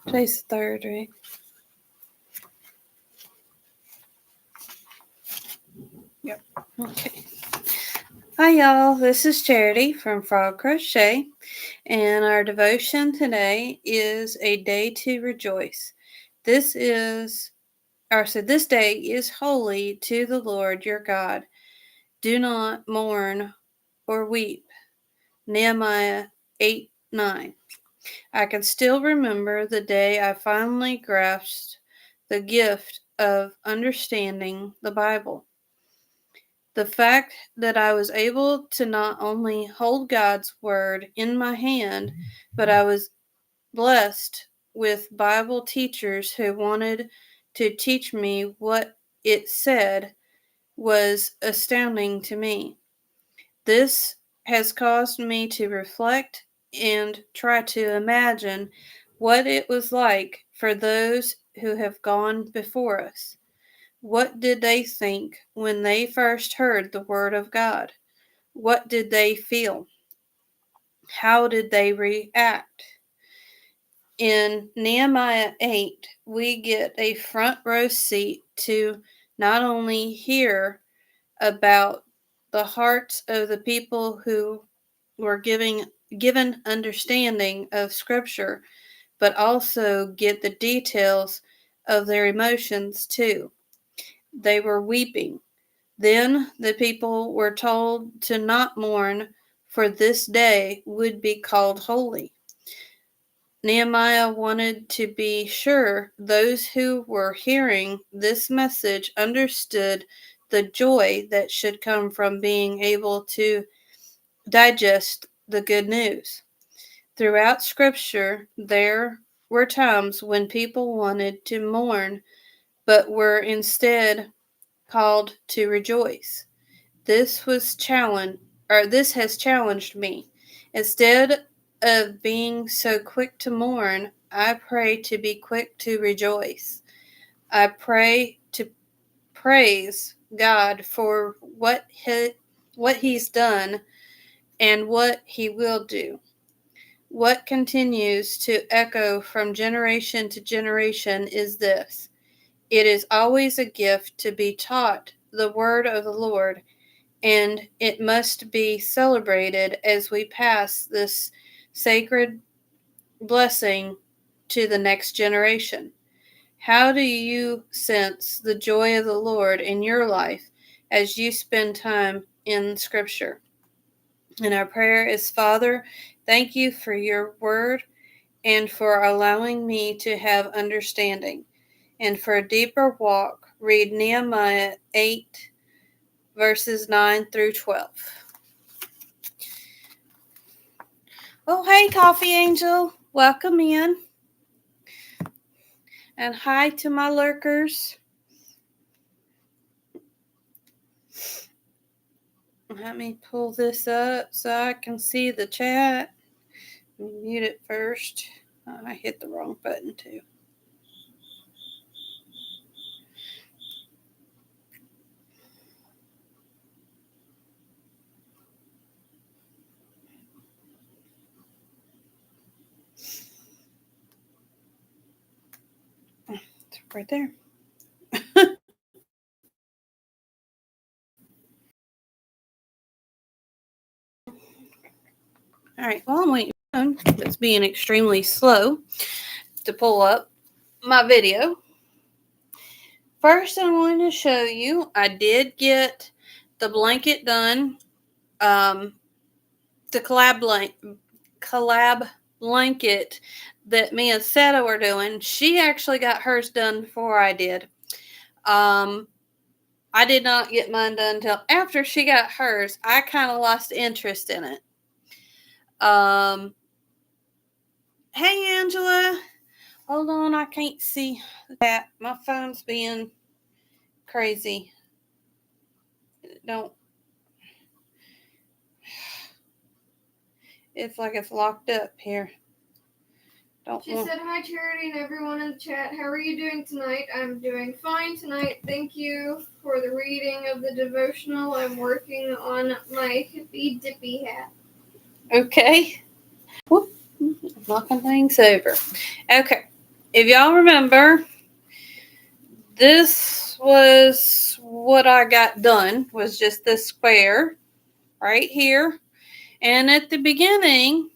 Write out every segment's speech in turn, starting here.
Today's the 3rd, right? Yep. Okay. Hi, y'all. This is Charity from F.R.O.G Crochet, and our devotion today is a day to rejoice. This day is holy to the Lord your God. Do not mourn or weep. Nehemiah 8:9. I can still remember the day I finally grasped the gift of understanding the Bible. The fact that I was able to not only hold God's word in my hand, but I was blessed with Bible teachers who wanted to teach me what it said was astounding to me. This has caused me to reflect and try to imagine what it was like for those who have gone before us. What did they think when they first heard the word of God? What did they feel? How did they react? In Nehemiah 8, we get a front row seat to not only hear about the hearts of the people who were given understanding of Scripture, but also get the details of their emotions too. They were weeping. Then the people were told to not mourn, for this day would be called holy. Nehemiah wanted to be sure those who were hearing this message understood the joy that should come from being able to digest the good news. Throughout Scripture, there were times when people wanted to mourn, but were instead called to rejoice. This has challenged me. Instead of being so quick to mourn, I pray to be quick to rejoice. I pray to praise God for what He's done and what He will do. What continues to echo from generation to generation is this: it is always a gift to be taught the word of the Lord, and it must be celebrated as we pass this sacred blessing to the next generation. How do you sense the joy of the Lord in your life as you spend time in Scripture? And our prayer is, Father, thank you for your word and for allowing me to have understanding. And for a deeper walk, read Nehemiah 8, verses 9 through 12. Oh, hey, Coffee Angel. Welcome in. And hi to my lurkers. Let me pull this up so I can see the chat. Let me mute it first. I hit the wrong button too. It's right there. All right, well, I'm waiting. It's being extremely slow to pull up my video. First, I want to show you, I did get the blanket done. The collab blanket that me and Seta were doing. She actually got hers done before I did. I did not get mine done until after she got hers. I kind of lost interest in it. Hey, Angela. Hold on, I can't see that. My phone's being crazy. It's like it's locked up here. She said, hi, Charity, and everyone in the chat. How are you doing tonight? I'm doing fine tonight. Thank you for the reading of the devotional. I'm working on my hippy dippy hat. Okay. Whoop. Knocking things over. Okay. if y'all remember, this was what I got done, was just this square right here. And at the beginning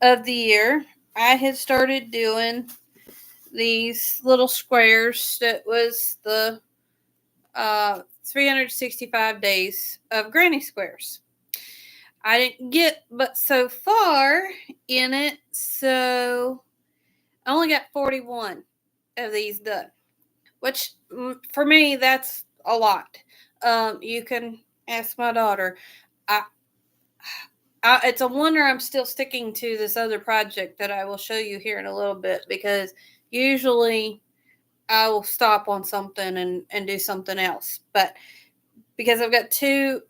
of the year, I had started doing these little squares that was the 365 days of granny squares. I didn't get but so far in it, so I only got 41 of these done, which for me, that's a lot. You can ask my daughter. I, it's a wonder I'm still sticking to this other project that I will show you here in a little bit, because usually I will stop on something and do something else. But because I've got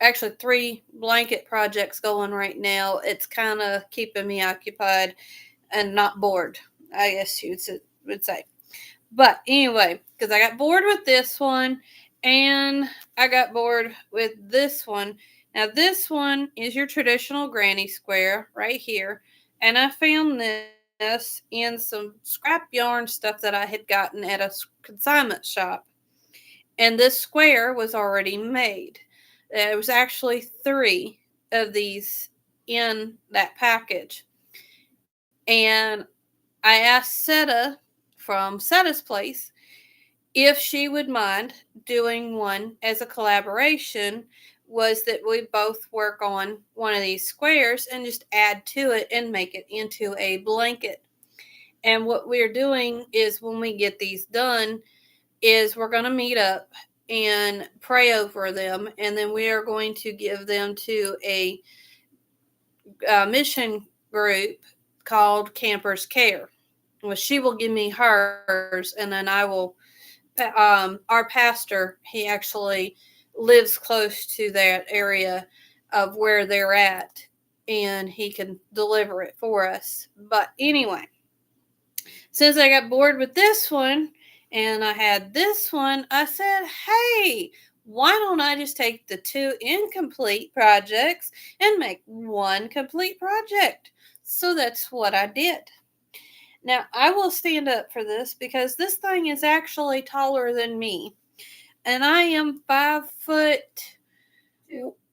actually three blanket projects going right now, it's kind of keeping me occupied and not bored, I guess you would say. But anyway, because I got bored with this one and I got bored with this one. Now, this one is your traditional granny square right here. And I found this in some scrap yarn stuff that I had gotten at a consignment shop. And this square was already made. There was actually 3 of these in that package. And I asked Seta from Seta's Place if she would mind doing one as a collaboration, was that we both work on one of these squares and just add to it and make it into a blanket. And what we're doing is, when we get these done, is we're going to meet up and pray over them, and then we are going to give them to a mission group called Campers Care. Well, she will give me hers, and then I will. Our pastor, he actually lives close to that area of where they're at, and he can deliver it for us. But anyway, since I got bored with this one and I had this one, I said, hey, why don't I just take the 2 incomplete projects and make one complete project? So that's what I did. Now, I will stand up for this because this thing is actually taller than me. And I am 5'1",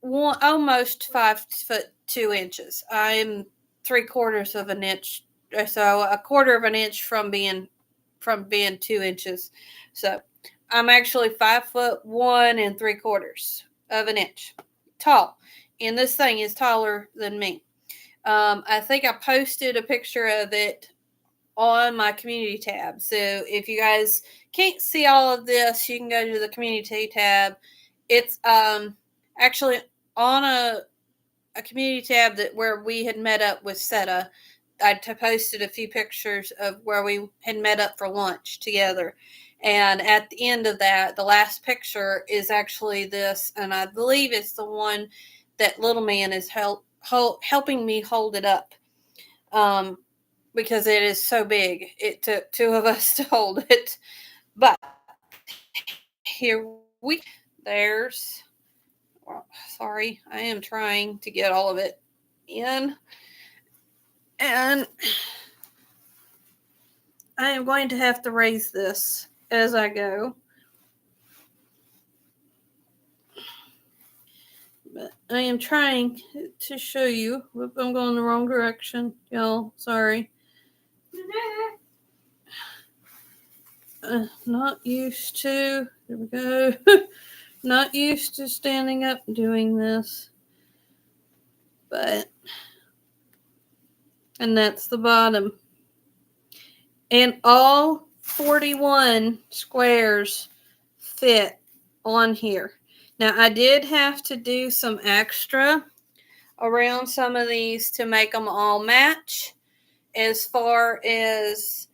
almost 5'2". I am 3/4 of an inch, so a quarter of an inch from being 2 inches. So I'm actually 5'1 3/4 of an inch tall, and this thing is taller than me. I think I posted a picture of it on my community tab. So if you guys can't see all of this, you can go to the community tab. It's actually on a community tab that where we had met up with Seta. I posted a few pictures of where we had met up for lunch together. And at the end of that, the last picture is actually this, and I believe it's the one that little man is helping me hold it up. Because it is so big. It took 2 of us to hold it. But here there's, well, sorry, I am trying to get all of it in. And I am going to have to raise this as I go. But I am trying to show you. Whoop, I'm going the wrong direction, y'all. Sorry. Not used to. There we go. Not used to standing up and doing this. And that's the bottom. And all 41 squares fit on here. Now, I did have to do some extra around some of these to make them all match, as far as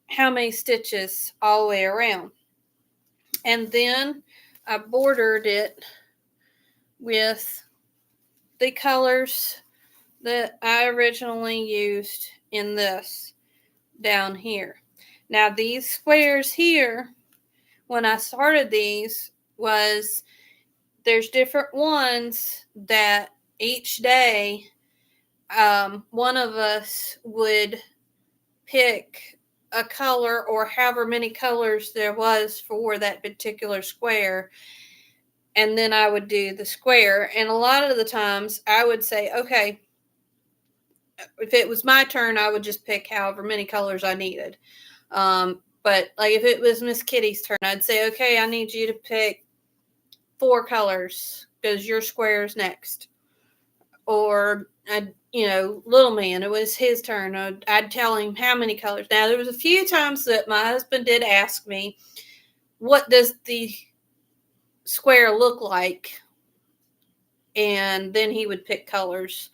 how many stitches all the way around. And then I bordered it with the colors that I originally used in this down here. Now, these squares here, when I started these, there's different ones that each day one of us would pick a color or however many colors there was for that particular square. And then I would do the square. And a lot of the times I would say, okay, if it was my turn, I would just pick however many colors I needed. But like if it was Miss Kitty's turn, I'd say, okay, I need you to pick 4 colors because your square is next. Or little man, it was his turn. I'd tell him how many colors. Now there was a few times that my husband did ask me, what does the square look like? And then he would pick colors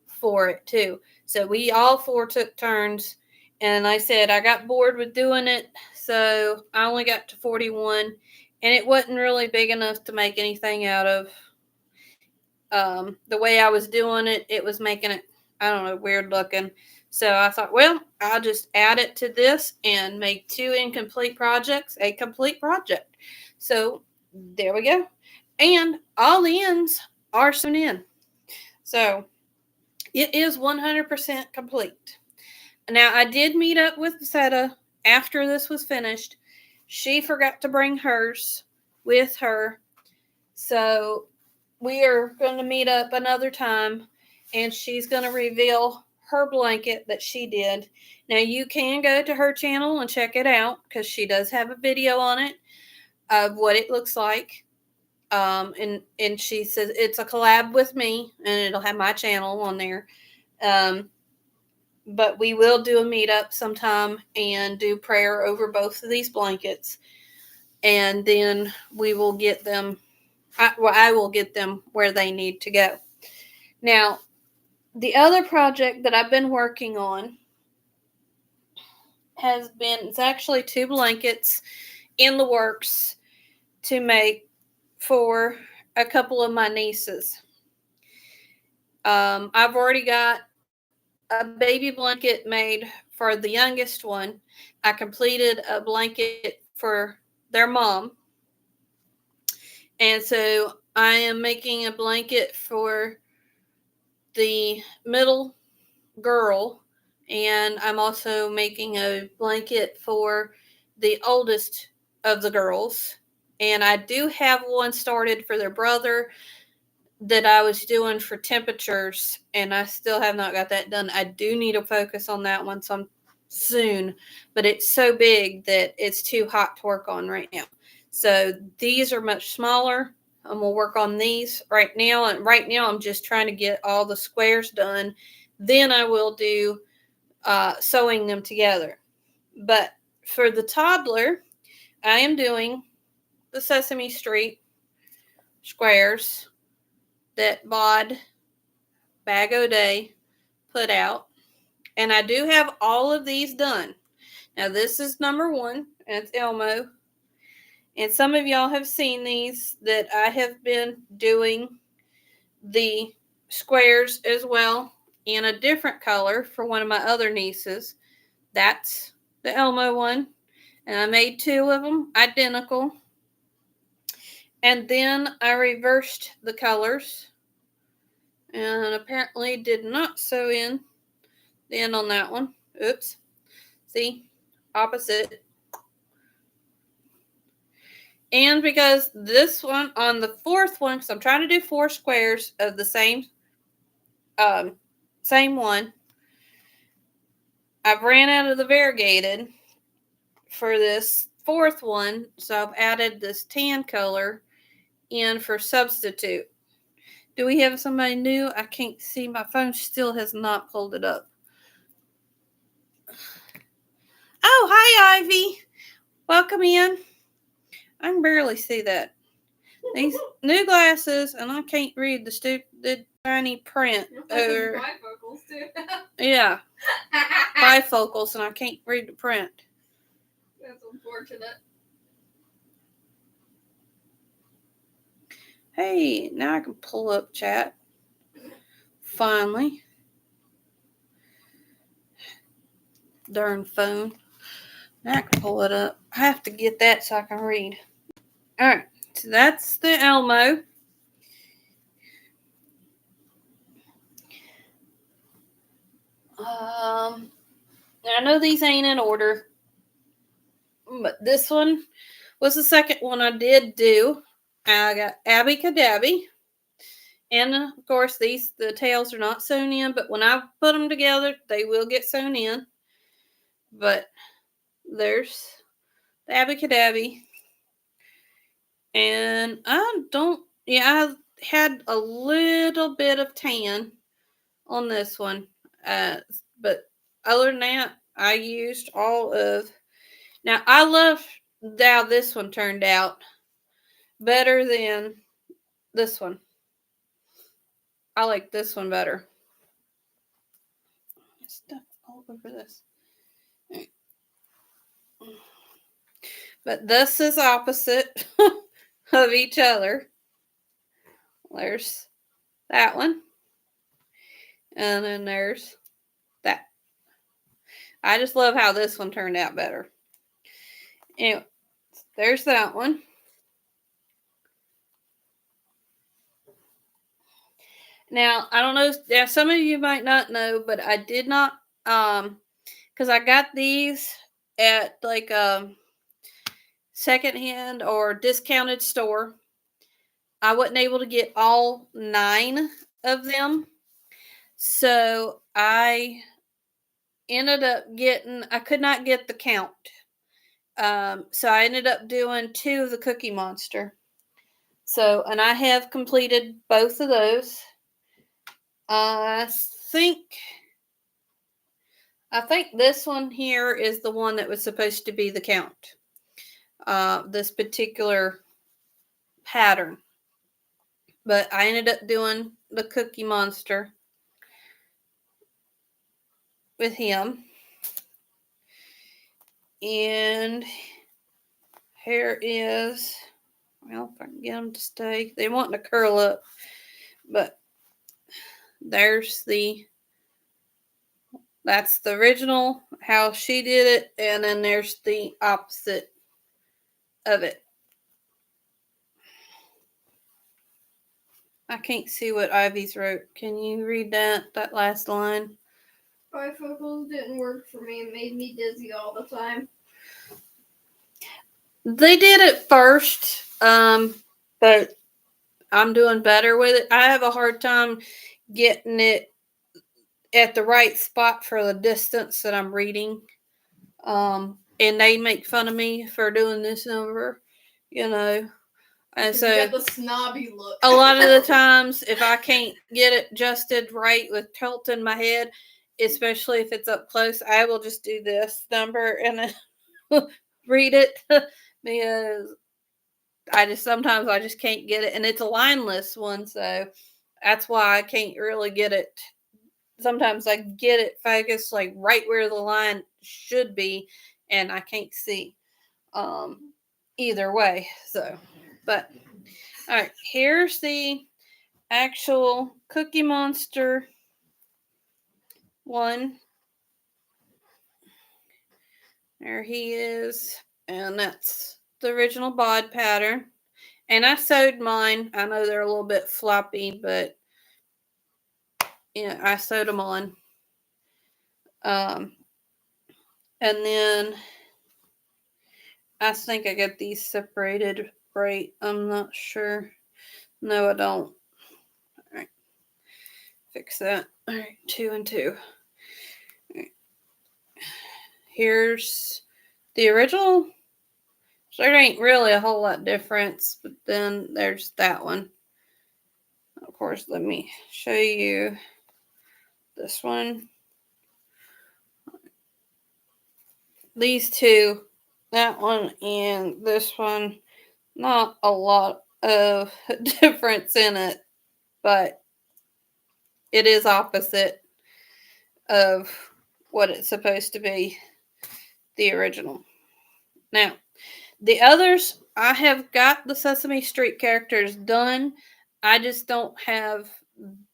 for it too. So we all 4 took turns, and I said I got bored with doing it, so I only got to 41, and it wasn't really big enough to make anything out of. The way I was doing it, it was making it, I don't know, weird looking. So I thought, well, I'll just add it to this and make 2 incomplete projects a complete project. So there we go. And all the ends are sewn in. So it is 100% complete. Now, I did meet up with Zeta after this was finished. She forgot to bring hers with her. So we are going to meet up another time, and she's going to reveal her blanket that she did. Now, you can go to her channel and check it out because she does have a video on it of what it looks like. And she says it's a collab with me, and it'll have my channel on there. But we will do a meetup sometime and do prayer over both of these blankets. And then we will get them, I will get them where they need to go. Now, the other project that I've been working on it's actually 2 blankets in the works to make for a couple of my nieces. I've already got a baby blanket made for the youngest one. I completed a blanket for their mom. And so I am making a blanket for the middle girl, and I'm also making a blanket for the oldest of the girls. And I do have one started for their brother that I was doing for temperatures, and I still have not got that done. I do need to focus on that one soon, but it's so big that it's too hot to work on right now. So these are much smaller. I'm going to work on these right now, and right now I'm just trying to get all the squares done. Then I will do sewing them together. But for the toddler, I am doing the Sesame Street squares that Bod Bag O' Day put out. And I do have all of these done. Now this is number 1, and it's Elmo. And some of y'all have seen these that I have been doing the squares as well in a different color for one of my other nieces. That's the Elmo one. And I made 2 of them identical. And then I reversed the colors. And apparently did not sew in the end on that one. Oops. See? Opposite. And because this one, on the 4th one, because I'm trying to do 4 squares of the same one, I've ran out of the variegated for this 4th one, so I've added this tan color in for substitute. Do we have somebody new? I can't see. My phone still has not pulled it up. Oh, hi, Ivy. Welcome in. I can barely see that. These new glasses, and I can't read the tiny print. Bifocals, too. Yeah. Bifocals, and I can't read the print. That's unfortunate. Hey, now I can pull up chat. Finally. Darn phone. Now I can pull it up. I have to get that so I can read. Alright, so that's the Elmo. I know these ain't in order, But this one was the second one I did do. I got Abby Cadabby. And of course, the tails are not sewn in, but when I put them together, they will get sewn in. But there's the Abby Cadabby. And I had a little bit of tan on this one. But other than that, I used all of. Now, I love how this one turned out better than this one. I like this one better. Stuff all over this. But this is opposite of each other. There's that one. And then there's that. I just love how this one turned out better. Anyway, there's that one. Now, I don't know, some of you might not know, but I did not, because I got these at like a secondhand or discounted store. I wasn't able to get all 9 of them. So I ended up I could not get the count. So I ended up doing 2 of the Cookie Monster. So, and I have completed both of those. I think this one here is the one that was supposed to be the count. This particular pattern. But I ended up doing the Cookie Monster with him. And here is, well, if I can get them to stay. They want to curl up. But that's the original, how she did it. And then there's the opposite of it. I can't see what Ivy's wrote. Can you read that last line? Bifocals didn't work for me. It made me dizzy all the time. They did it first, but I'm doing better with it. I have a hard time getting it at the right spot for the distance that I'm reading. And they make fun of me for doing this number, And so you got the snobby look. A lot of the times, if I can't get it adjusted right with tilting my head, especially if it's up close, I will just do this number and then read it because sometimes I just can't get it, and it's a lineless one, so that's why I can't really get it. Sometimes I get it focused like right where the line should be, and I can't see either way. So, but all right, here's the actual Cookie Monster one. There he is, and that's the original bod pattern. And I sewed mine. I know they're a little bit floppy, but I sewed them on. And then I think I got these separated right. I'm not sure. No, I don't. All right. Fix that. All right, 2 and 2. All right. Here's the original. So there ain't really a whole lot difference, but then there's that one. Of course, let me show you this one. These 2, that one and this one, not a lot of difference in it, but it is opposite of what it's supposed to be, the original. Now, the others, I have got the Sesame Street characters done. I just don't have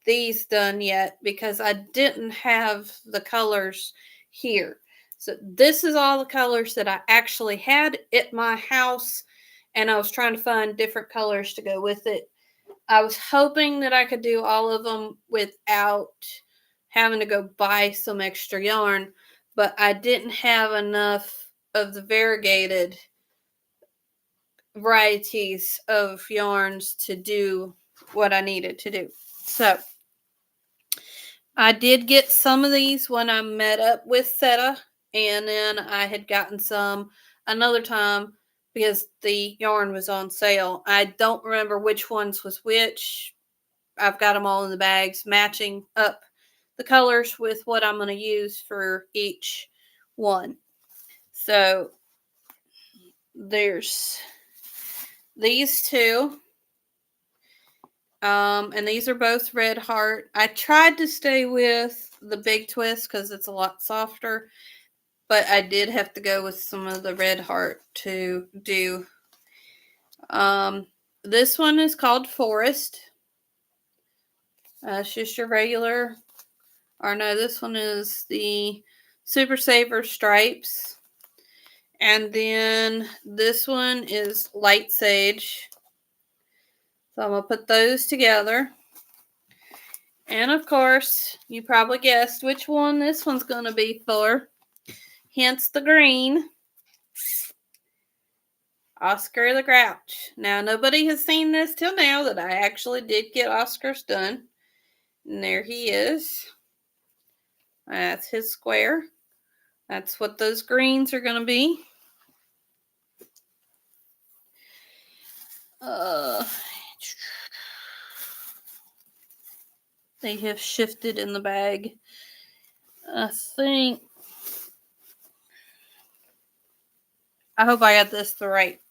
these done yet because I didn't have the colors here. So this is all the colors that I actually had at my house, and I was trying to find different colors to go with it. I was hoping that I could do all of them without having to go buy some extra yarn, but I didn't have enough of the variegated varieties of yarns to do what I needed to do. So I did get some of these when I met up with Seta, and then I had gotten some another time because the yarn was on sale. I don't remember which ones was which. I've got them all in the bags, matching up the colors with what I'm going to use for each one. So there's these two. And these are both Red Heart. I tried to stay with the Big Twist because it's a lot softer, but I did have to go with some of the Red Heart to do. This one is called Forest. It's just your regular, or no, this one is the Super Saver Stripes. And then this one is Light Sage. So I'm going to put those together. And of course, you probably guessed which one this one's going to be for. Hence the green. Oscar the Grouch. Now, nobody has seen this till now that I actually did get Oscar's done. And there he is. That's his square. That's what those greens are going to be. They have shifted in the bag. I think. I hope I got this right.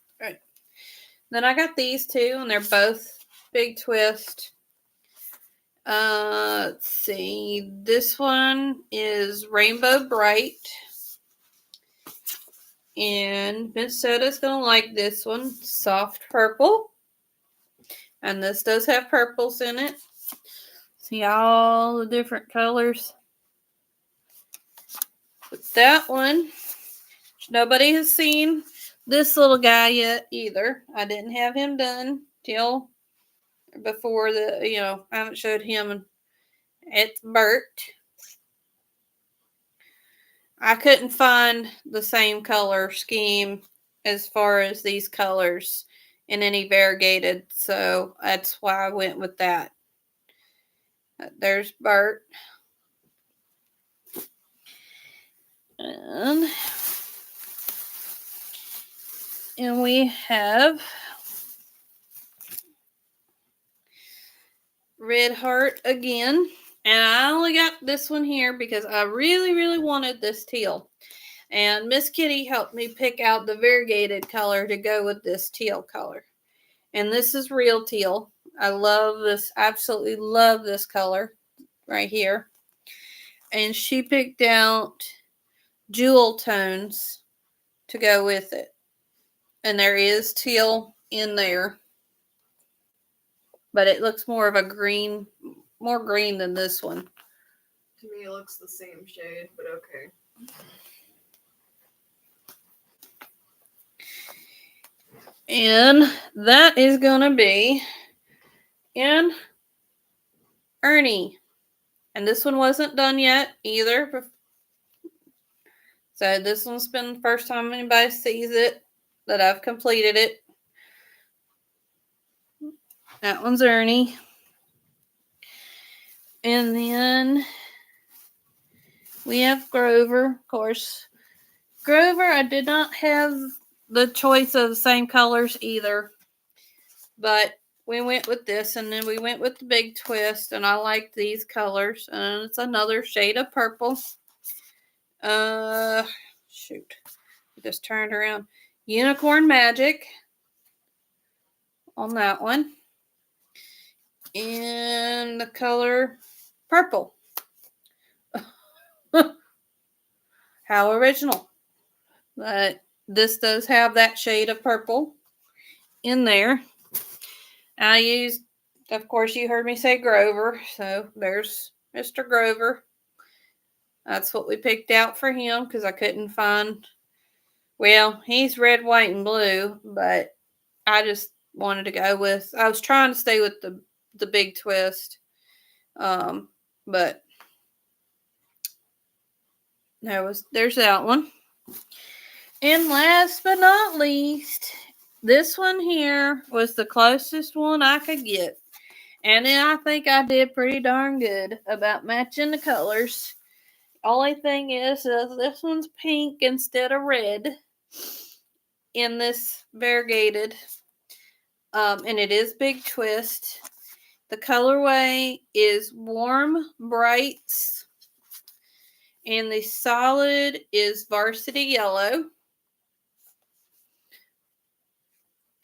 Then I got these two, and they're both Big Twist. Let's see. This one is Rainbow Bright. And Minnesota's going to like this one. Soft Purple. And this does have purples in it. See all the different colors. But that one, nobody has seen this little guy yet either. I didn't have him done till before I haven't showed him. It's Bert. I couldn't find the same color scheme as far as these colors in any variegated, so that's why I went with that. There's Bert. And we have Red Heart again. And I only got this one here because I really, really wanted this teal. And Miss Kitty helped me pick out the variegated color to go with this teal color. And this is real teal. I love this, absolutely love this color right here. And she picked out jewel tones to go with it. And there is teal in there. But it looks more of a green, more green than this one. To me, it looks the same shade, but okay. And that is going to be in Ernie. And this one wasn't done yet either. So this one's been the first time anybody sees it that I've completed it. That one's Ernie. And then we have Grover, of course. Grover, I did not have the choice of the same colors either. But we went with this, and then we went with the Big Twist, and I like these colors. And it's another shade of purple. Shoot. I just turned around. Unicorn Magic on that one. And the color purple. How original. But this does have that shade of purple in there. I used, of course, you heard me say Grover. So there's Mr. Grover. That's what we picked out for him because I couldn't find. Well, he's red, white, and blue. But I just wanted to go with. I was trying to stay with the Big Twist. But there's that one. And last but not least, this one here was the closest one I could get. And I think I did pretty darn good about matching the colors. Only thing is this one's pink instead of red in this variegated. And it is Big Twist. The colorway is Warm Brights. And the solid is Varsity Yellow.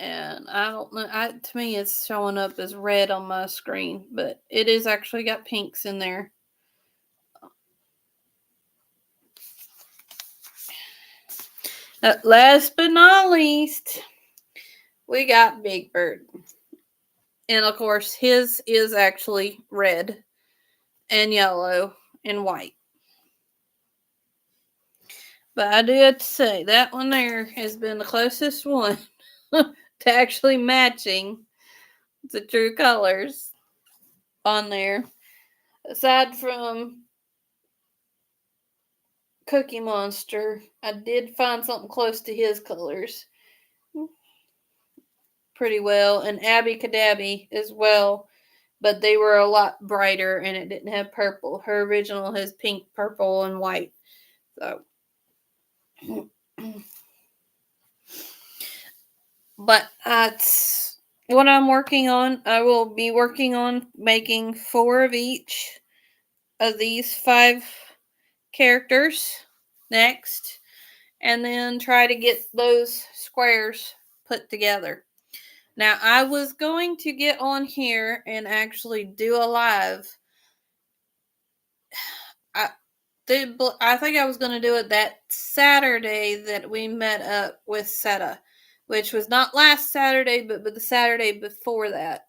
And I don't know, to me it's showing up as red on my screen, but it is actually got pinks in there. Last but not least, we got Big Bird. And of course, his is actually red and yellow and white. But I do have to say, that one there has been the closest one to actually matching the true colors on there. Aside from Cookie Monster, I did find something close to his colors pretty well, and Abby Cadabby as well, but they were a lot brighter and it didn't have purple. Her original has pink, purple, and white. So, but that's what I'm working on. I will be working on making 4 of each of these 5 characters next, and then try to get those squares put together. Now, I was going to get on here and actually do a live. I think I was going to do it that Saturday that we met up with Seta, which was not last Saturday, but the Saturday before that.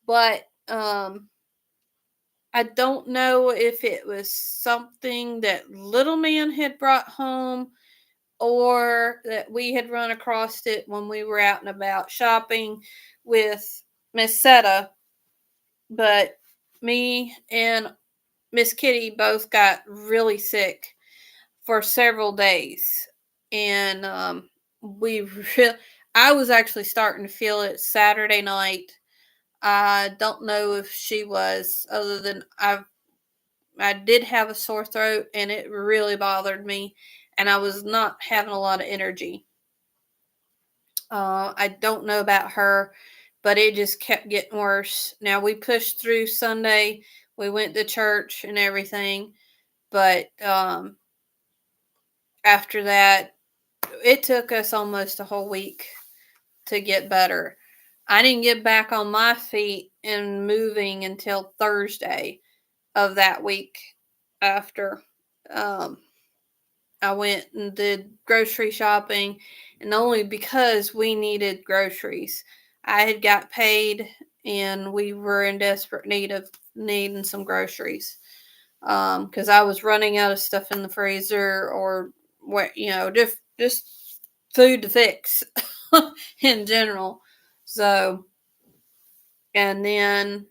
But I don't know if it was something that Little Man had brought home or that we had run across it when we were out and about shopping with Miss Seta. But me and Miss Kitty both got really sick for several days. And I was actually starting to feel it Saturday night. I don't know if she was, other than I did have a sore throat and it really bothered me, and I was not having a lot of energy. I don't know about her, but it just kept getting worse. Now, we pushed through Sunday. We went to church and everything, but after that, it took us almost a whole week to get better. I didn't get back on my feet and moving until Thursday of that week after. I went and did grocery shopping, and only because we needed groceries. I had got paid, and we were in desperate need of needing some groceries because I was running out of stuff in the freezer, or what, just food to fix in general. So, and then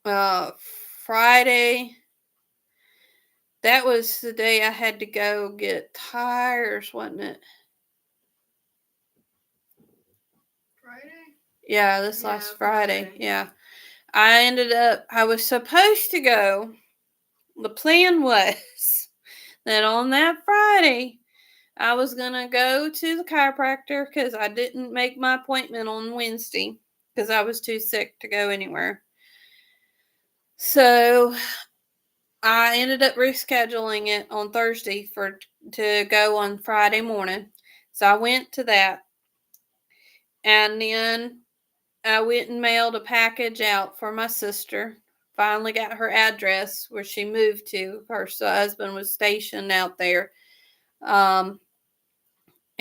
Friday, that was the day I had to go get tires, wasn't it? Friday? Yeah, this last Friday. Yeah. I was supposed to go. The plan was that on that Friday, I was going to go to the chiropractor because I didn't make my appointment on Wednesday because I was too sick to go anywhere. So I ended up rescheduling it on Thursday to go on Friday morning. So I went to that. And then I went and mailed a package out for my sister. Finally got her address where she moved to. Her husband was stationed out there.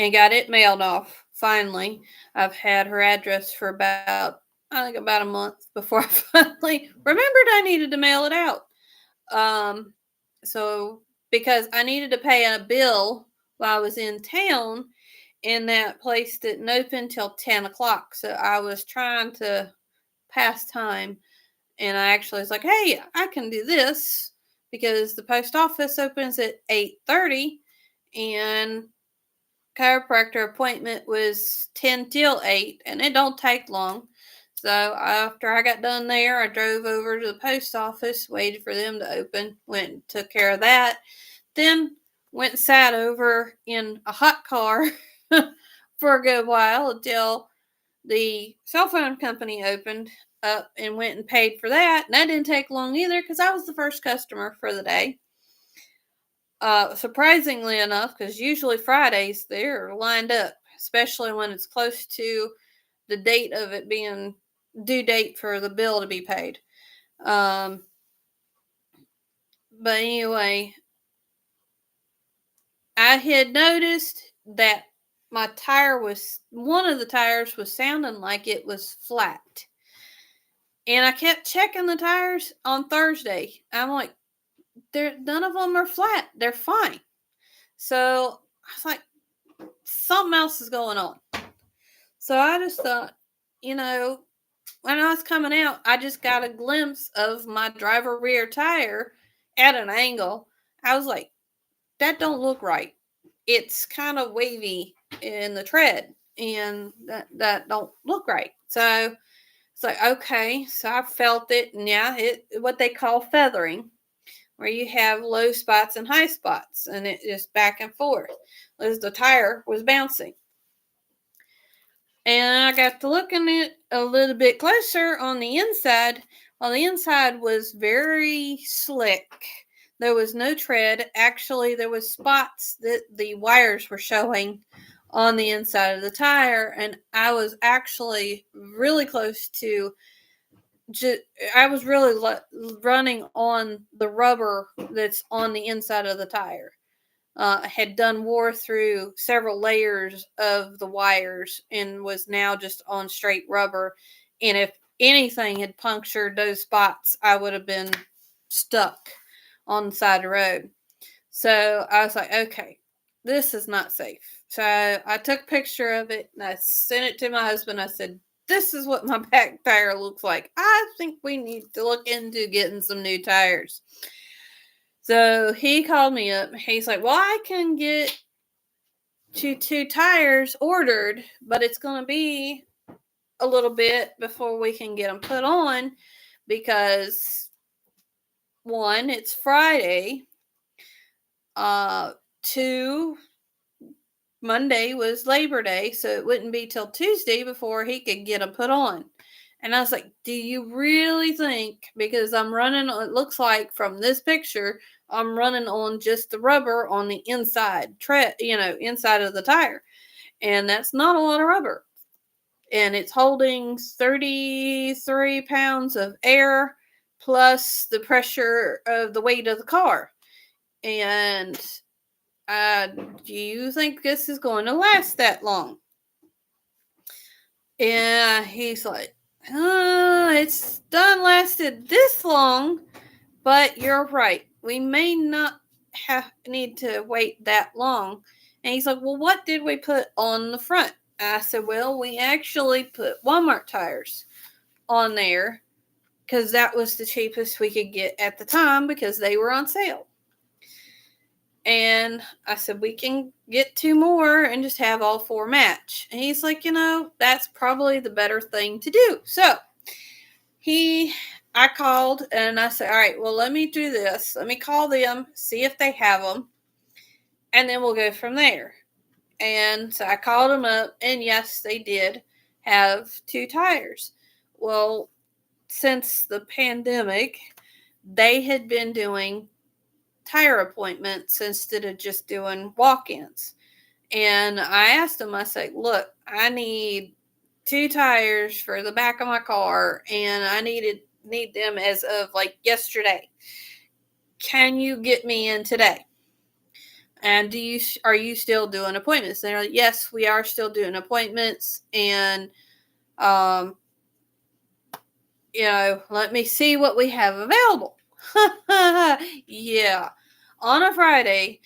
And got it mailed off. Finally, I've had her address for about a month before I finally remembered I needed to mail it out. So because I needed to pay a bill while I was in town, and that place didn't open till 10 o'clock. So I was trying to pass time, and I actually was like, hey, I can do this because the post office opens at 8:30, and chiropractor appointment was 10 till 8, and it don't take long. So after I got done there, I drove over to the post office, waited for them to open, went and took care of that. Then went and sat over in a hot car for a good while until the cell phone company opened up and went and paid for that. And that didn't take long either because I was the first customer for the day. Surprisingly enough, because usually Fridays they're lined up, especially when it's close to the date of it being due date for the bill to be paid. But anyway, I had noticed that one of the tires was sounding like it was flat. And I kept checking the tires on Thursday. I'm like, none of them are flat. They're fine. So I was like, something else is going on. So I just thought, when I was coming out, I just got a glimpse of my driver rear tire at an angle. I was like, that don't look right. It's kind of wavy in the tread, and that don't look right. So it's like, okay. So I felt it, and yeah, it what they call feathering, where you have low spots and high spots, and it just back and forth as the tire was bouncing. And I got to looking at it a little bit closer on the inside. Well, the inside was very slick. There was no tread. Actually, there was spots that the wires were showing on the inside of the tire, and I was actually really close to. I was really running on the rubber that's on the inside of the tire. Had wore through several layers of the wires and was now just on straight rubber. And if anything had punctured those spots, I would have been stuck on the side of the road. So I was like, okay, this is not safe. So I took a picture of it and I sent it to my husband. I said, this is what my back tire looks like. I think we need to look into getting some new tires. So he called me up. He's like, well, I can get you 2 tires ordered, but it's going to be a little bit before we can get them put on because, one, it's Friday. 2, Monday was Labor Day, so it wouldn't be till Tuesday before he could get them put on. And I was like, do you really think, because I'm running, it looks like from this picture, I'm running on just the rubber on the inside, inside of the tire. And that's not a lot of rubber. And it's holding 33 pounds of air plus the pressure of the weight of the car. And do you think this is going to last that long? And he's like, it's done lasted this long, but you're right. We may not need to wait that long. And he's like, well, what did we put on the front? I said, well, we actually put Walmart tires on there because that was the cheapest we could get at the time because they were on sale. And I said, we can get 2 more and just have all 4 match. And he's like, that's probably the better thing to do. So I called and I said, all right, well, let me do this. Let me call them, see if they have them, and then we'll go from there. And so I called them up, and yes, they did have 2 tires. Well, since the pandemic, they had been doing tire appointments instead of just doing walk-ins. And I asked them, I said, look, I need 2 tires for the back of my car, and I need them as of like yesterday. Can you get me in today? And are you still doing appointments? And they're like, yes, we are still doing appointments. And, let me see what we have available. Yeah. On a Friday,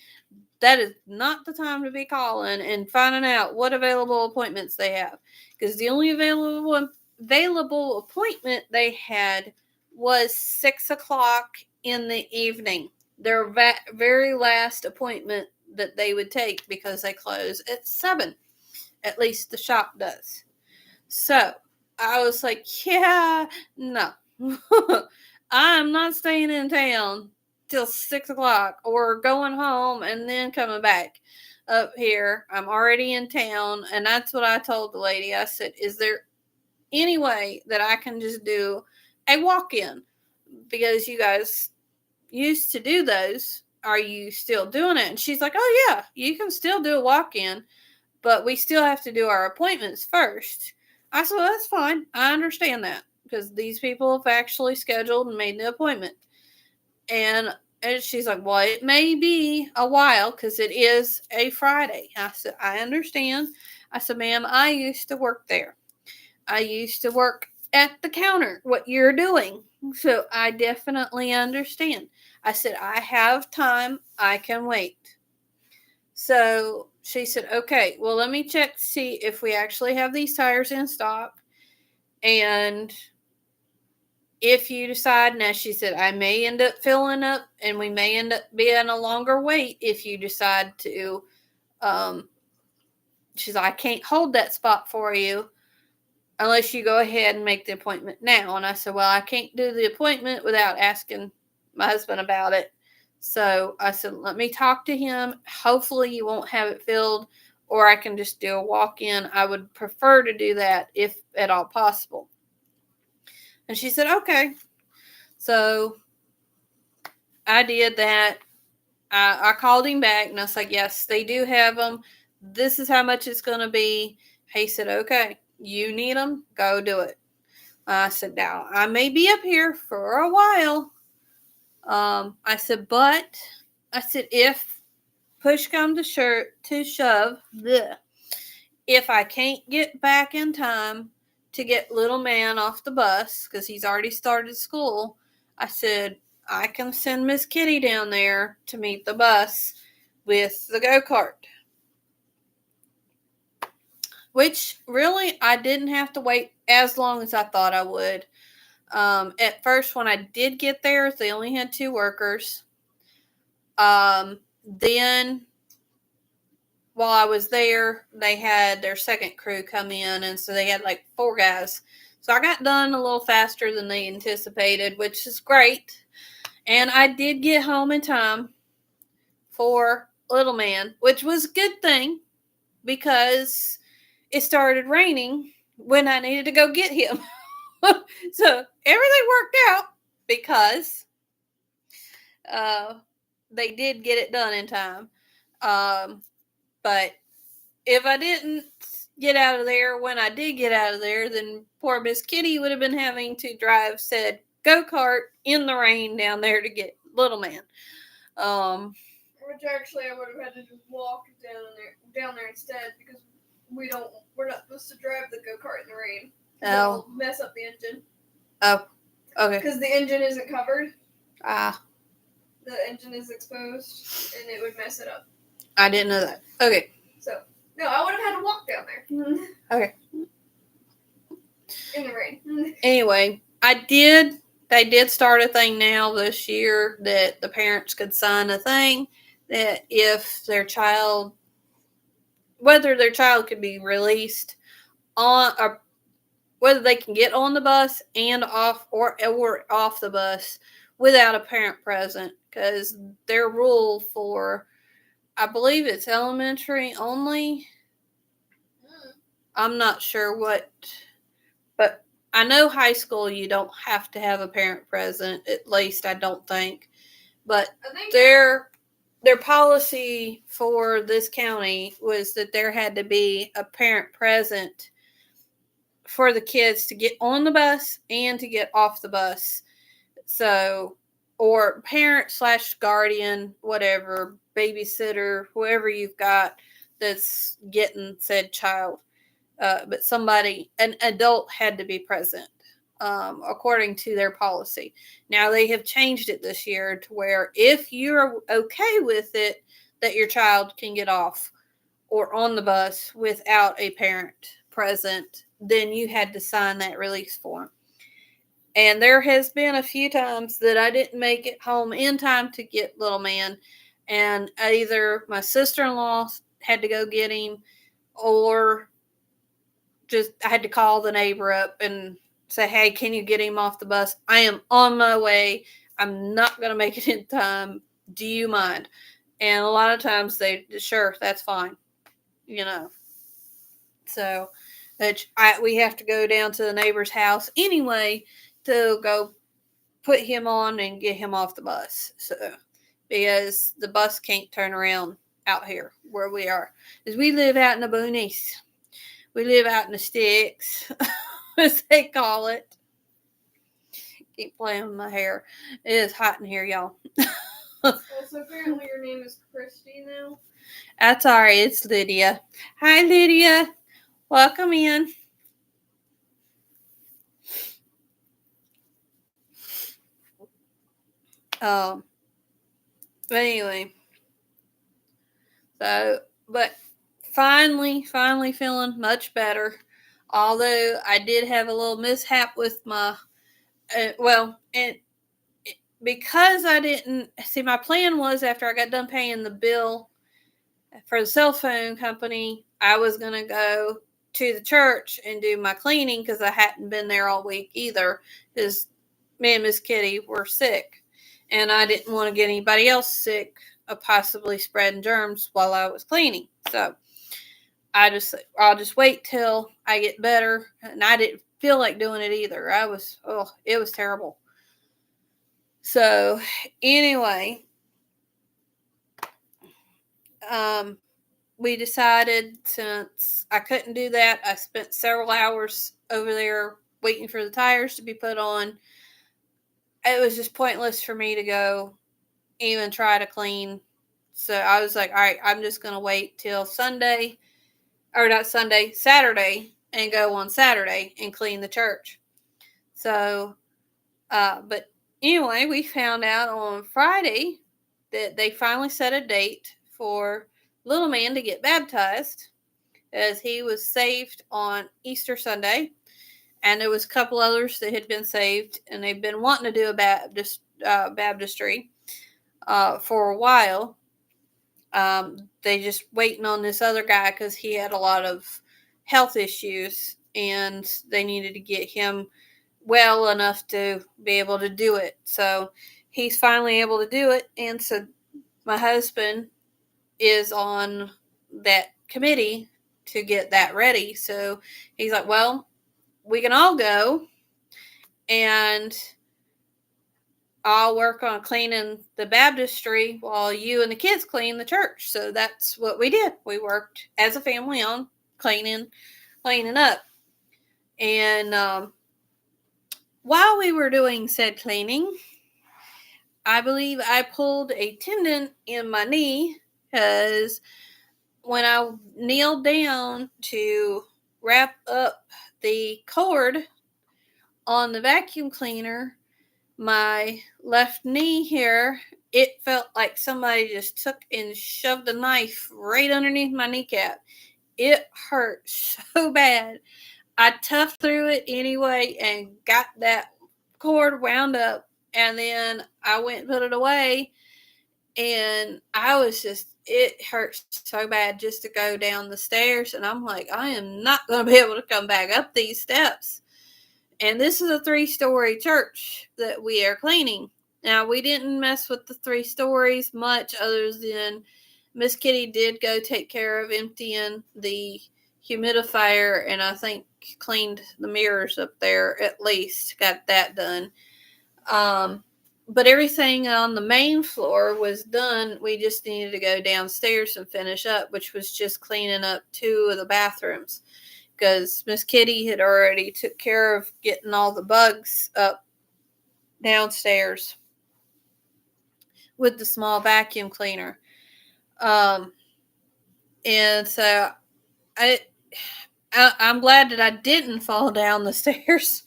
that is not the time to be calling and finding out what available appointments they have. Because the only available appointment they had was 6 o'clock in the evening. Their very last appointment that they would take because they close at 7. At least the shop does. So I was like, yeah, no. I'm not staying in town till 6 o'clock or going home and then coming back up here. I'm already in town. And that's what I told the lady. I said, is there any way that I can just do a walk-in? Because you guys used to do those. Are you still doing it? And she's like, oh yeah, you can still do a walk-in, but we still have to do our appointments first. I said, well, that's fine. I understand that because these people have actually scheduled and made the appointment. And she's like, well, it may be a while because it is a Friday. I said, I understand. I said, ma'am, I used to work there. I used to work at the counter, what you're doing. So I definitely understand. I said, I have time. I can wait. So she said, okay, well, let me check to see if we actually have these tires in stock. And if you decide, now she said, I may end up filling up and we may end up being a longer wait if you decide to. She's like, I can't hold that spot for you unless you go ahead and make the appointment now. And I said, well, I can't do the appointment without asking my husband about it. So I said, let me talk to him. Hopefully you won't have it filled, or I can just do a walk-in. I would prefer to do that if at all possible. And she said, okay. So I did that. I called him back and I was like, yes, they do have them. This is how much it's going to be. He said, okay, you need them, go do it. I said, now, I may be up here for a while. I said, but, I said, if push comes to shove, bleh, if I can't get back in time to get little man off the bus, because he's already started school, I said, I can send Miss Kitty down there to meet the bus with the go-kart. Which, really, I didn't have to wait as long as I thought I would. At first, when I did get there, they only had 2 workers. Then, while I was there, they had their second crew come in, and so they had like 4 guys. So I got done a little faster than they anticipated, which is great. And I did get home in time for little man, which was a good thing because it started raining when I needed to go get him. So everything worked out because they did get it done in time. But if I didn't get out of there when I did get out of there, then poor Miss Kitty would have been having to drive said go-kart in the rain down there to get little man. Which actually I would have had to just walk down there instead because we're not supposed to drive the go-kart in the rain. It'll mess up the engine. Oh, okay. Because the engine isn't covered. Ah. The engine is exposed, and it would mess it up. I didn't know that. Okay. So, no, I would have had to walk down there. Okay. In the rain. Anyway, they did start a thing now this year that the parents could sign a thing that if their child, whether their child could be released on, or whether they can get on the bus and off or off the bus without a parent present, because their rule for, I believe it's elementary only. I'm not sure what, but I know high school you don't have to have a parent present, at least I don't think. But their policy for this county was that there had to be a parent present for the kids to get on the bus and to get off the bus. So, or parent / guardian, whatever, babysitter, whoever you've got that's getting said child. But somebody, an adult, had to be present, according to their policy. Now, they have changed it this year to where if you're okay with it, that your child can get off or on the bus without a parent present, then you had to sign that release form. And there has been a few times that I didn't make it home in time to get little man, and either my sister-in-law had to go get him, or just I had to call the neighbor up and say, hey, can you get him off the bus? I am on my way. I'm not going to make it in time. Do you mind? And a lot of times they, sure, that's fine. So we have to go down to the neighbor's house anyway to go put him on and get him off the bus. So, because the bus can't turn around out here where we are. Because we live out in the boonies. We live out in the sticks, as they call it. Keep playing with my hair. It is hot in here, y'all. So apparently your name is Christy now. That's all right. It's Lydia. Hi, Lydia. Welcome in. But anyway. So, but finally feeling much better. Although I did have a little mishap with my, and because I didn't see, my plan was after I got done paying the bill for the cell phone company, I was going to go to the church and do my cleaning because I hadn't been there all week either, because me and Miss Kitty were sick, and I didn't want to get anybody else sick of possibly spreading germs while I was cleaning. So I'll just wait till I get better, and I didn't feel like doing it either. It was terrible. So anyway, we decided, since I couldn't do that, I spent several hours over there waiting for the tires to be put on. It was just pointless for me to go even try to clean. So I was like, all right, I'm just going to wait till Saturday, and go on Saturday and clean the church. So, but anyway, we found out on Friday that they finally set a date for little man to get baptized, as he was saved on Easter Sunday, and there was a couple others that had been saved, and they've been wanting to do a baptistry for a while. They just waiting on this other guy because he had a lot of health issues, and they needed to get him well enough to be able to do it. So he's finally able to do it, and so my husband is on that committee to get that ready. So he's like, well, we can all go, and I'll work on cleaning the baptistry while you and the kids clean the church. So that's what we did. We worked as a family on cleaning up. And while we were doing said cleaning, I believe I pulled a tendon in my knee, because when I kneeled down to wrap up the cord on the vacuum cleaner, my left knee here, it felt like somebody just took and shoved a knife right underneath my kneecap. It hurt so bad. I toughed through it anyway and got that cord wound up, and then I went and put it away, and it hurts so bad just to go down the stairs, and I'm like, I am not going to be able to come back up these steps. And this is a 3-story church that we are cleaning. Now, we didn't mess with the 3 stories much, other than Miss Kitty did go take care of emptying the humidifier, and I think cleaned the mirrors up there, at least got that done. But everything on the main floor was done. We just needed to go downstairs and finish up, which was just cleaning up 2 of the bathrooms, because Miss Kitty had already took care of getting all the bugs up downstairs with the small vacuum cleaner. And so I'm glad that I didn't fall down the stairs.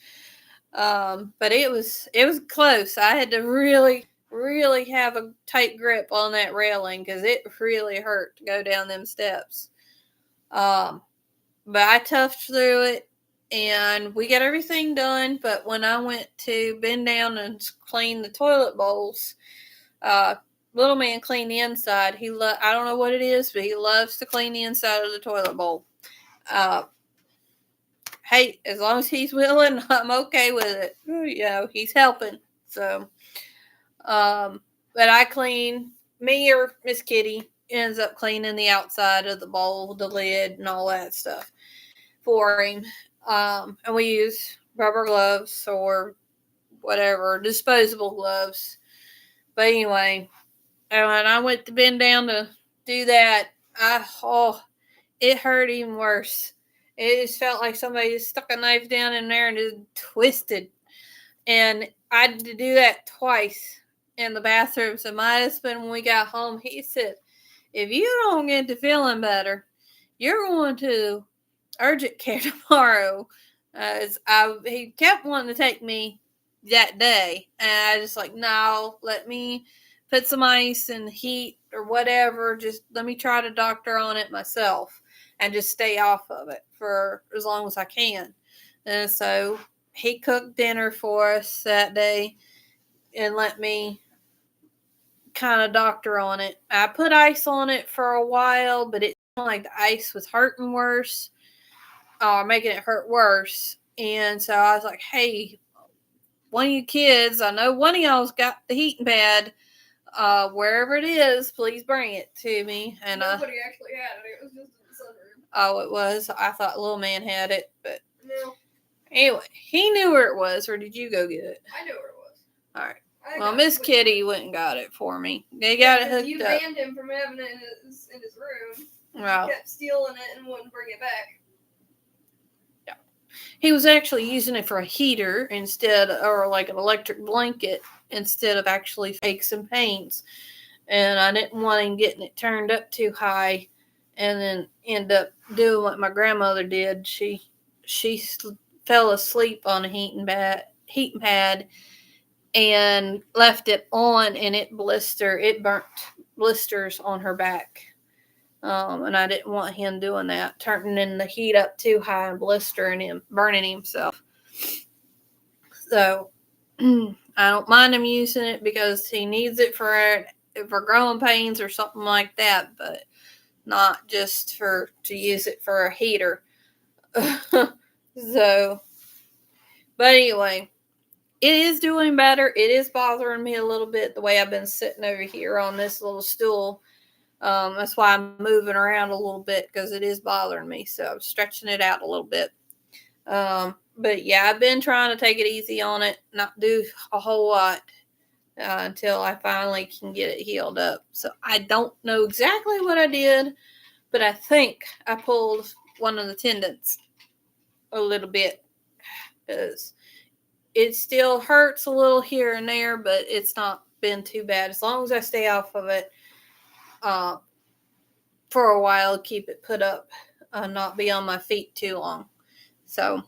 But it was close. I had to really have a tight grip on that railing, because it really hurt to go down them steps. But I toughed through it, and we got everything done. But when I went to bend down and clean the toilet bowls, little man clean the inside. I don't know what it is, but he loves to clean the inside of the toilet bowl. Hey, as long as he's willing, I'm okay with it. You know, he's helping. So, but I clean, me or Miss Kitty ends up cleaning the outside of the bowl, the lid, and all that stuff for him. And we use rubber gloves or whatever, disposable gloves. But anyway, and when I went to bend down to do that, it hurt even worse. It just felt like somebody just stuck a knife down in there and just twisted. And I had to do that twice in the bathroom. So my husband, when we got home, he said, if you don't get to feeling better, you're going to urgent care tomorrow. He kept wanting to take me that day. And I just like, no, let me put some ice and heat or whatever. Just let me try to doctor on it myself and just stay off of it for as long as I can. And so he cooked dinner for us that day and let me kind of doctor on it. I put ice on it for a while, but it seemed like the ice was hurting worse, making it hurt worse. And so I was like, hey, one of you kids, I know one of y'all's got the heating pad. Wherever it is, please bring it to me. And nobody actually had it. It was just in the sunroom. Oh, it was? I thought little man had it, but no. Anyway, he knew where it was, or did you go get it? I knew where it was. All right. Well, Miss Kitty went and got it for me. They got it hooked up. You banned him from having it in his room. Well, he kept stealing it and wouldn't bring it back. Yeah. He was actually using it for a heater instead, or like an electric blanket, instead of actually aches and pains. And I didn't want him getting it turned up too high and then end up doing what my grandmother did. She fell asleep on a heating pad and left it on, and it burnt blisters on her back. And I didn't want him doing that, turning the heat up too high and blistering him, burning himself. So I don't mind him using it because he needs it for growing pains or something like that, but not just to use it for a heater. So, but anyway, it is doing better. It is bothering me a little bit the way I've been sitting over here on this little stool. That's why I'm moving around a little bit, because it is bothering me. So I'm stretching it out a little bit. But yeah, I've been trying to take it easy on it, not do a whole lot until I finally can get it healed up. So I don't know exactly what I did, but I think I pulled one of the tendons a little bit, because it still hurts a little here and there, but it's not been too bad. As long as I stay off of it for a while, keep it put up, not be on my feet too long. So,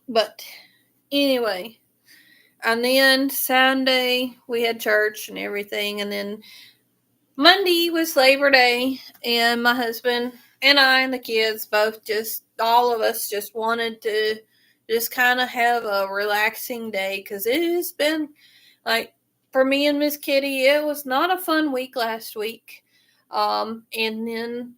but anyway, and then Sunday we had church and everything, and then Monday was Labor Day, and my husband and I and the kids all of us just wanted to just kind of have a relaxing day, because it has been, like, for me and Miss Kitty, it was not a fun week last week. And then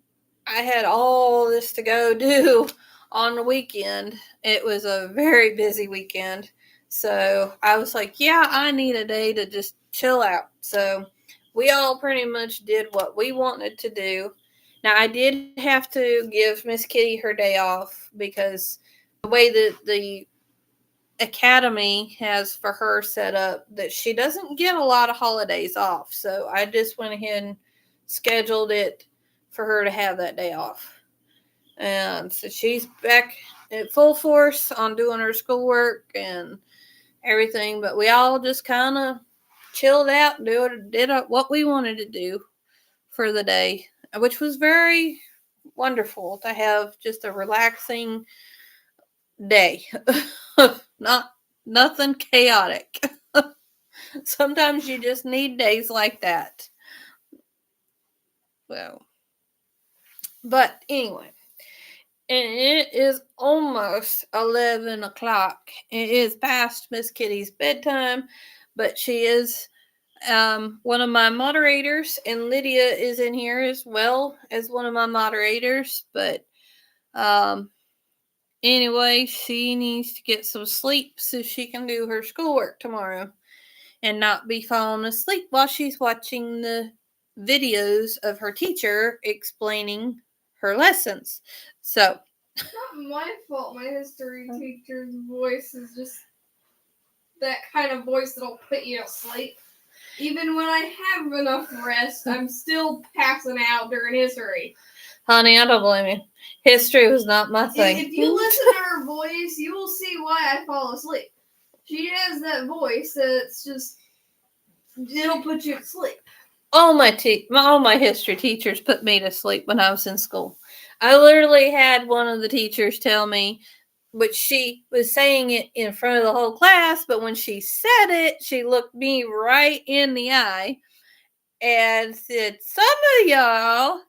I had all this to go do on the weekend. It was a very busy weekend. So I was like, yeah, I need a day to just chill out. So we all pretty much did what we wanted to do. Now, I did have to give Miss Kitty her day off, because the way that the academy has for her set up, that she doesn't get a lot of holidays off. So I just went ahead and scheduled it for her to have that day off. And so she's back at full force on doing her schoolwork and everything. But we all just kind of chilled out and did what we wanted to do for the day, which was very wonderful to have just a relaxing day. Nothing chaotic. Sometimes you just need days like that. Well, but anyway, and it is almost 11 o'clock. It is past Miss Kitty's bedtime, but she is one of my moderators, and Lydia is in here as well as one of my moderators. But anyway, she needs to get some sleep so she can do her schoolwork tomorrow and not be falling asleep while she's watching the videos of her teacher explaining her lessons. So, it's not my fault. My history teacher's voice is just that kind of voice that'll put you to sleep. Even when I have enough rest, I'm still passing out during history. Honey, I don't blame you. History was not my thing. If you listen to her voice, you will see why I fall asleep. She has that voice that's just, it'll put you to sleep. All my history teachers put me to sleep when I was in school. I literally had one of the teachers tell me, which she was saying it in front of the whole class, but when she said it, she looked me right in the eye and said, "Some of y'all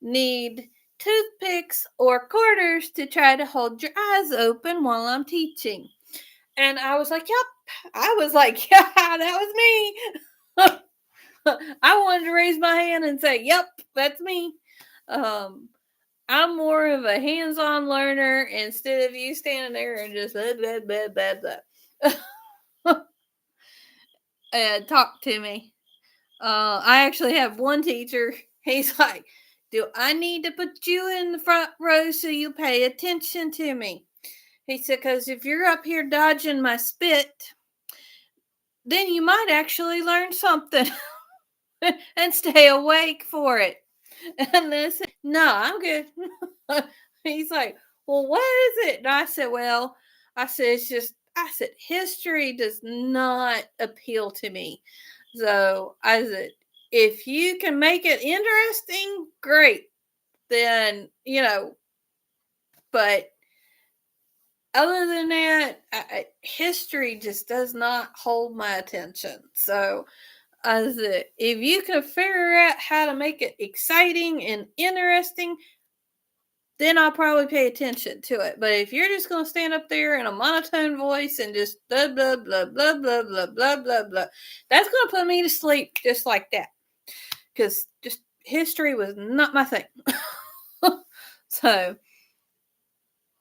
need toothpicks or quarters to try to hold your eyes open while I'm teaching." And I was like, "Yep." I was like, "Yeah, that was me." I wanted to raise my hand and say, "Yep, that's me." I'm more of a hands-on learner instead of you standing there and just and talk to me. I actually have one teacher. He's like, "Do I need to put you in the front row so you pay attention to me?" He said, "Because if you're up here dodging my spit, then you might actually learn something and stay awake for it." And I said, "No, I'm good." He's like, "Well, what is it?" And I said, "Well," it's just, history does not appeal to me. So I said, if you can make it interesting, great. Then, but other than that, history just does not hold my attention. So I said, if you can figure out how to make it exciting and interesting, then I'll probably pay attention to it. But if you're just going to stand up there in a monotone voice and just blah, blah, blah, blah, blah, blah, blah, blah, blah, that's going to put me to sleep just like that. Because just history was not my thing. So,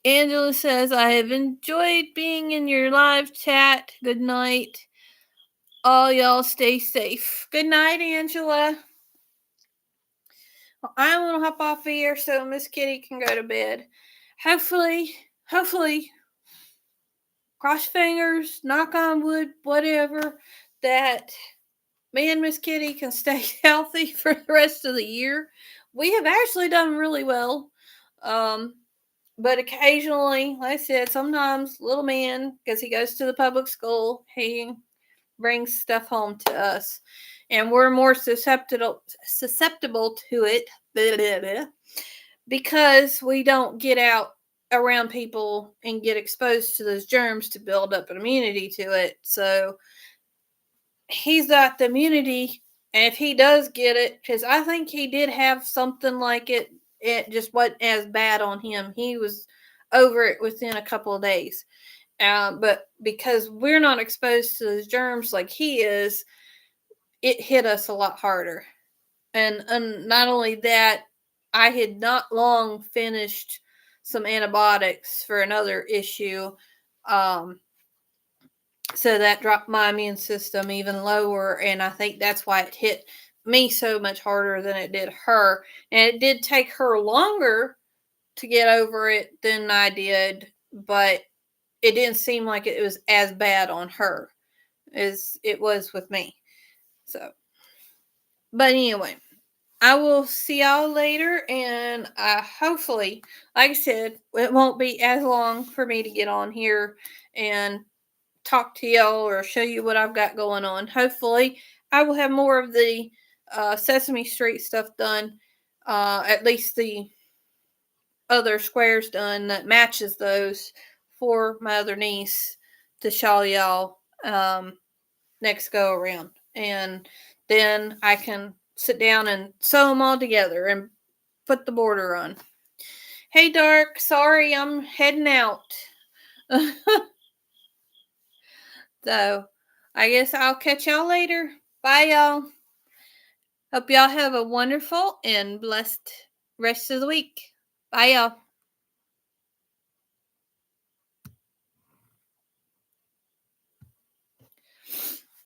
Angela says, "I have enjoyed being in your live chat. Good night. All y'all stay safe." Good night, Angela. Well, I'm going to hop off here so Miss Kitty can go to bed. Hopefully, cross fingers, knock on wood, whatever, that me and Miss Kitty can stay healthy for the rest of the year. We have actually done really well. But occasionally, like I said, sometimes little man, because he goes to the public school, he brings stuff home to us. And we're more susceptible to it because we don't get out around people and get exposed to those germs to build up an immunity to it. So he's got the immunity, and if he does get it, because I think he did have something like it just wasn't as bad on him. He was over it within a couple of days. But because we're not exposed to those germs like he is, it hit us a lot harder. And not only that, I had not long finished some antibiotics for another issue. So that dropped my immune system even lower. And I think that's why it hit me so much harder than it did her. And it did take her longer to get over it than I did, but it didn't seem like it was as bad on her as it was with me. So, but anyway, I will see y'all later, and hopefully, like I said, it won't be as long for me to get on here and talk to y'all or show you what I've got going on. Hopefully, I will have more of the Sesame Street stuff done, at least the other squares done that matches those for my other niece to show y'all next go around. And then I can sit down and sew them all together and put the border on. Hey, Dark, sorry, I'm heading out. So, I guess I'll catch y'all later. Bye, y'all. Hope y'all have a wonderful and blessed rest of the week. Bye, y'all.